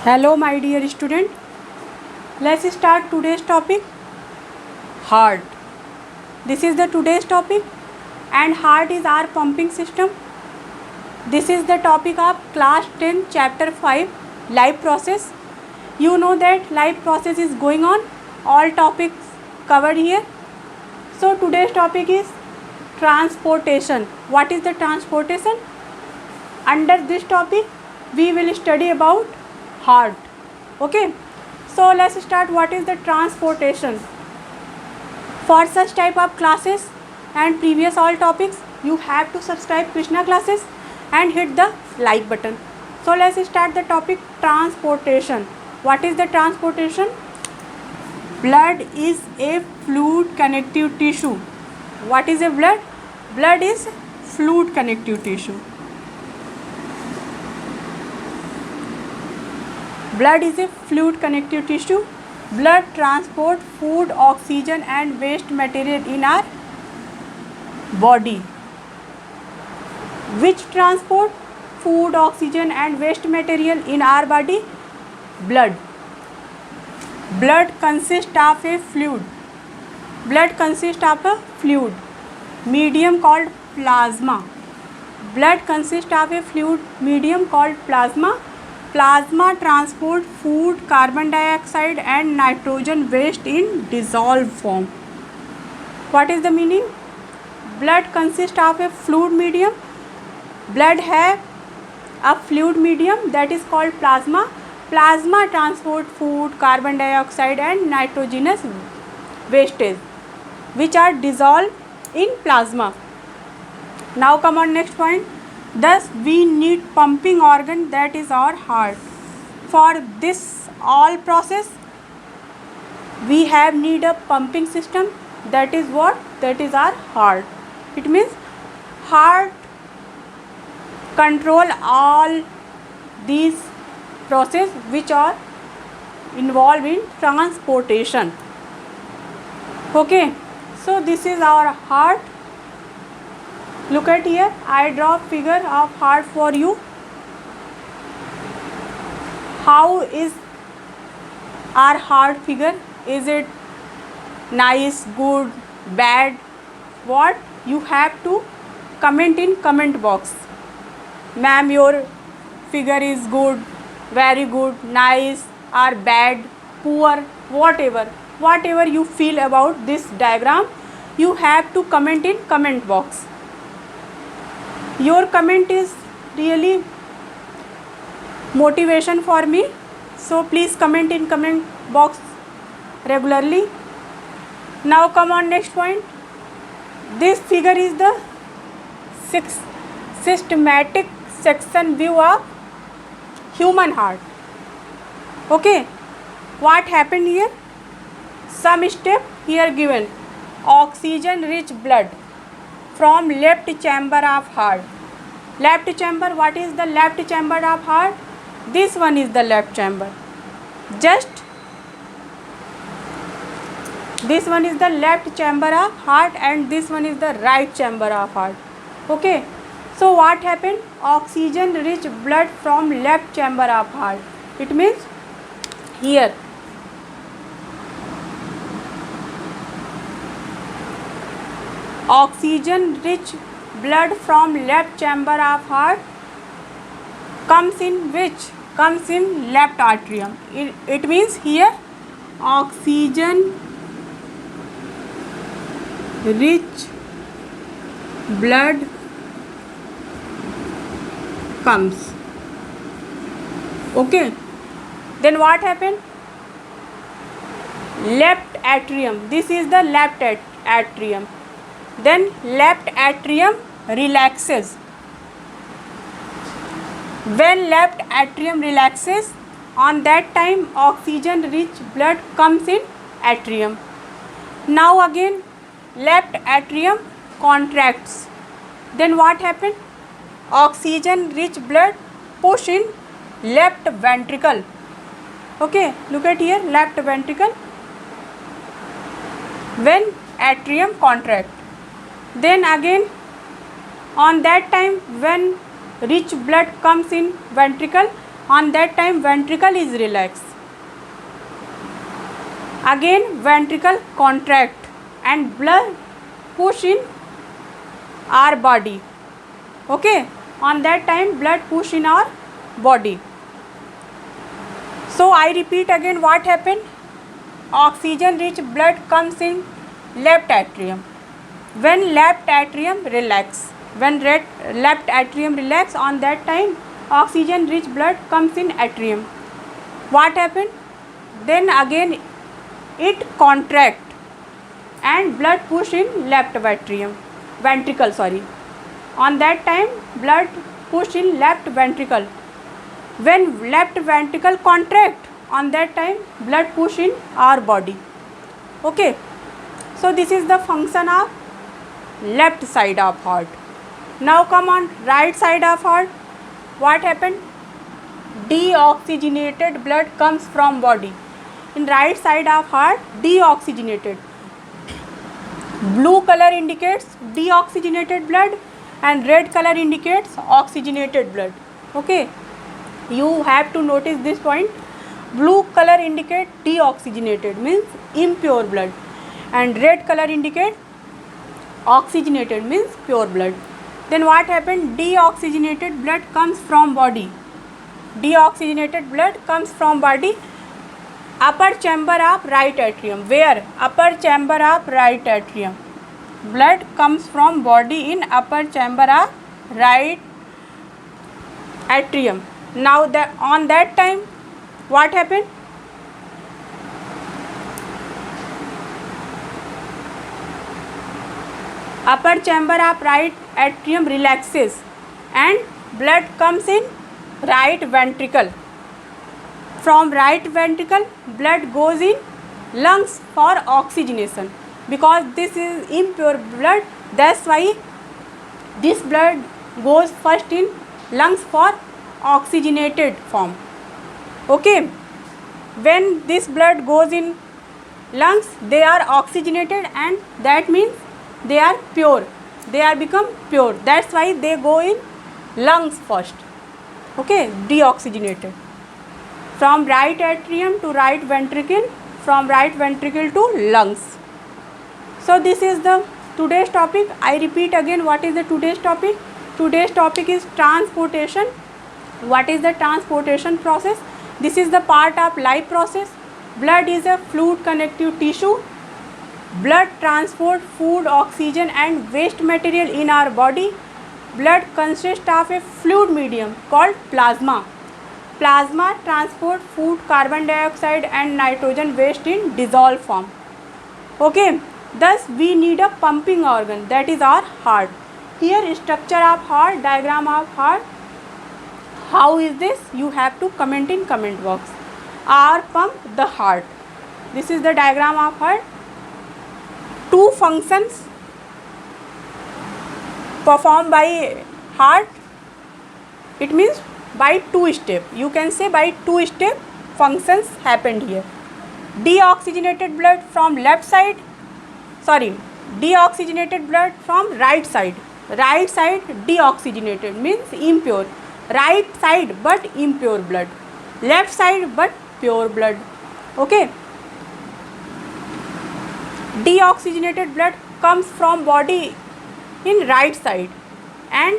Hello my dear student, let's start today's topic, heart. This is the today's topic and heart is our pumping system. This is the topic of class 10 chapter 5 life process. You know that life process is going on, all topics covered here. So today's topic is transportation. What is the transportation? Under this topic we will study about heart. Okay, so let's start. What is the transportation? For such type of classes and previous all topics, you have to subscribe Krishna classes and hit the like button. So let's start the topic, transportation. What is the transportation? Blood is a fluid connective tissue. What is a blood? Blood is fluid connective tissue. Blood is a fluid connective tissue. Blood transport food, oxygen and waste material in our body. Which transport food, oxygen and waste material in our body? Blood. Blood consists of a fluid. Blood consists of a fluid medium called plasma. Blood consists of a fluid medium called plasma. Plasma transport food, carbon dioxide and nitrogen waste in dissolved form. What is the meaning? Blood consists of a fluid medium. Blood have a fluid medium that is called plasma. Plasma transport food, carbon dioxide and nitrogenous wastage which are dissolved in plasma. Now come on next point. Thus we need pumping organ, that is our heart. For this all process we have need a pumping system, that is what? That is our heart. It means heart control all these process which are involved in transportation. Okay, so this is our heart. Look at here, I draw figure of heart for you. How is our heart figure? Is it nice, good, bad? What? You have to comment in comment box. Ma'am, your figure is good, very good, nice or bad, poor, whatever you feel about this diagram, you have to comment in comment box. Your comment is really motivation for me, so please comment in comment box regularly. Now come on next point. This figure is the systematic section view of human heart. Okay, what happened here? Some step here given. Oxygen rich blood from left chamber of heart. Left chamber, what is the left chamber of heart? This one is the left chamber. Just this one is the left chamber of heart and this one is the right chamber of heart. Okay, so what happened? Oxygen rich blood from left chamber of heart. It means here oxygen rich blood from left chamber of heart comes in which? Comes in left atrium. It means here oxygen rich blood comes. Okay, then what happened? Left atrium, this is the left atrium. Then left atrium relaxes. When left atrium relaxes, on that time oxygen rich blood comes in atrium. Now again left atrium contracts. Then what happened? Oxygen rich blood push in left ventricle. Okay, look at here, left ventricle. When atrium contract, then again on that time when rich blood comes in ventricle, On that time ventricle is relaxed. Again ventricle contract and blood push in our body. Okay, on that time blood push in our body. So I repeat again what happened. Oxygen rich blood comes in left atrium. When left atrium relax, on that time oxygen rich blood comes in atrium. What happened? Then again it contract and blood push in left ventricle. On that time blood push in left ventricle. When left ventricle contract, on that time blood push in our body. Okay, so this is the function of left side of heart. Now come on right side of heart. What happened? Deoxygenated blood comes from body. In right side of heart, deoxygenated. Blue color indicates deoxygenated blood and red color indicates oxygenated blood. Okay, you have to notice this point. Blue color indicate deoxygenated, means impure blood, and red color indicate oxygenated, means pure blood. Then what happened? Deoxygenated blood comes from body. Deoxygenated blood comes from body. Upper chamber of right atrium. Where? Upper chamber of right atrium. Blood comes from body in upper chamber of right atrium. Now on that time what happened? Upper chamber of right atrium relaxes and blood comes in right ventricle. From right ventricle blood goes in lungs for oxygenation. Because this is impure blood, that's why this blood goes first in lungs for oxygenated form. Okay, when this blood goes in lungs, they are oxygenated and that means they are pure. They are become pure. That's why they go in lungs first. Okay, deoxygenated. From right atrium to right ventricle, from right ventricle to lungs. So this is the today's topic. I repeat again, what is the today's topic? Today's topic is transportation. What is the transportation process? This is the part of life process. Blood is a fluid connective tissue. Blood transport food, oxygen and waste material in our body. Blood consists of a fluid medium called plasma. Plasma transport food, carbon dioxide and nitrogen waste in dissolved form. Okay, thus we need a pumping organ, that is our heart. Here structure of heart, diagram of heart. How is this? You have to comment in comment box. R pump the heart. This is the diagram of heart. Two functions performed by heart. It means by two step. You can say by two step functions happened here. Deoxygenated blood from left side. Deoxygenated blood from right side. Right side deoxygenated means impure. Right side but impure blood. Left side but pure blood. Okay. Deoxygenated blood comes from body in right side and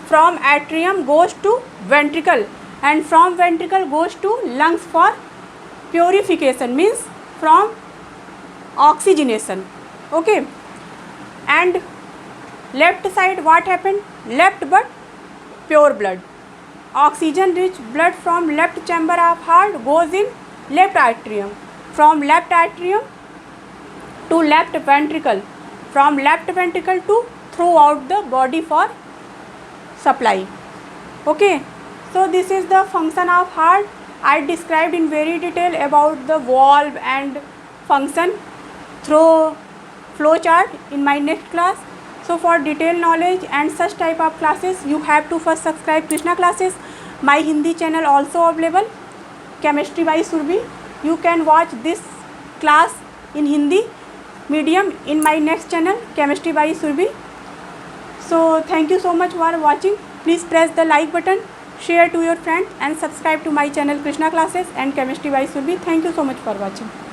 from atrium goes to ventricle and from ventricle goes to lungs for purification, means from oxygenation. Okay. And left side what happened? Left but pure blood. Oxygen rich blood from left chamber of heart goes in left atrium. From left atrium to left ventricle. From left ventricle to throughout the body for supply. Okay. So this is the function of heart. I described in very detail about the valve and function through flow chart in my next class. So for detailed knowledge and such type of classes, you have to first subscribe Krishna classes. My Hindi channel also available, Chemistry by Surbhi. You can watch this class in Hindi medium in my next channel, Chemistry by Surbhi. So thank you so much for watching. Please press the like button share to your friends and subscribe to my channel Krishna Classes and Chemistry by Surbi. Thank you so much for watching.